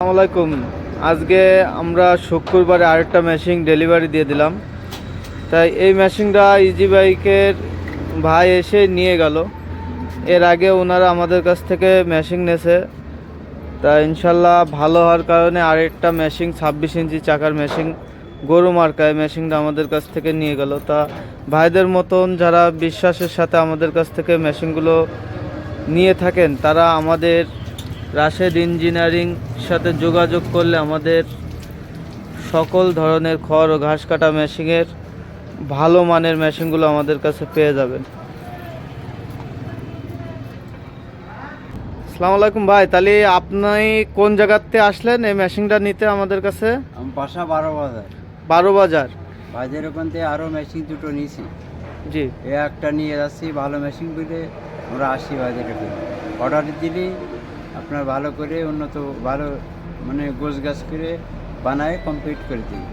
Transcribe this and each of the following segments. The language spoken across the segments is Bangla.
আসসালামু আলাইকুম। আজকে আমরা শুক্রবারে আরেকটা মেশিন ডেলিভারি দিয়ে দিলাম। তাই এই মেশিনটা ইজি বাইকের ভাই এসে নিয়ে গেল। এর আগে ওনারা আমাদের কাছ থেকে মেশিন নেছে, তা ইনশাল্লাহ ভালো হওয়ার কারণে আরেকটা মেশিন 26 ইঞ্চি চাকার মেশিন গরু মার্কায় মেশিনটা আমাদের কাছ থেকে নিয়ে গেল। তা ভাইদের মতন যারা বিশ্বাসের সাথে আমাদের কাছ থেকে মেশিনগুলো নিয়ে থাকেন, তারা আমাদের রাশেদ ইঞ্জিনিয়ারিং সাথে যোগাযোগ করলে আমাদের সকল ধরনের খড় ও ঘাস কাটা মেশিনের ভালো মানের মেশিনগুলো আমাদের কাছে পেয়ে যাবেন। আসসালামু আলাইকুম ভাই, তাহলে আপনি কোন জায়গাতে আসলেন এই মেশিনটা নিতে আমাদের কাছে? আমি বাসা 12 বাজার। 12 বাজার বাজারের ওখান থেকে আরও মেশিন দুটো নিয়েছি। জি, এ একটা নিয়ে যাচ্ছি, ভালো মেশিন বলে আমরা আসি বাজারে করে। অর্ডার দিলে আপনার ভালো করে উন্নত ভালো মানে গোছ গাছ করে বানায় কমপ্লিট করে দিই।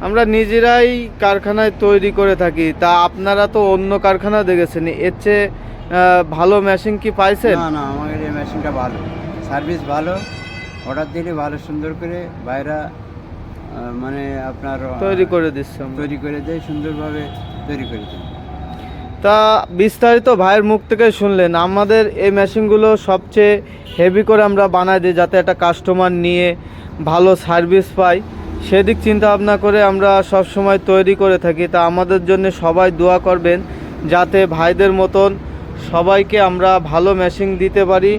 আমরা নিজেরাই কারখানায় তৈরি করে থাকি। তা আপনারা তো অন্য কারখানা দেখেছেন, এর চেয়ে ভালো মেশিন কি পাইছেন? না না, আমাদের এই মেশিনটা ভালো, সার্ভিস ভালো, অর্ডার দিলে ভালো সুন্দর করে বাইরা মানে আপনার তৈরি করে দিচ্ছে, তৈরি করে দেয়, সুন্দরভাবে তৈরি করে দেয়। তা বিস্তারিত ভাইয়ের মুখ থেকে শুনলেন। আমাদের এই মেশিনগুলো সবচেয়ে হেভি করে আমরা বানাই দিই, যাতে একটা কাস্টমার নিয়ে ভালো সার্ভিস পায়, সেদিক চিন্তা ভাবনা করে আমরা সব সময় তৈরি করে থাকি। তা আমাদের জন্য সবাই দোয়া করবেন, যাতে ভাইদের মতন সবাইকে আমরা ভালো মেশিন দিতে পারি।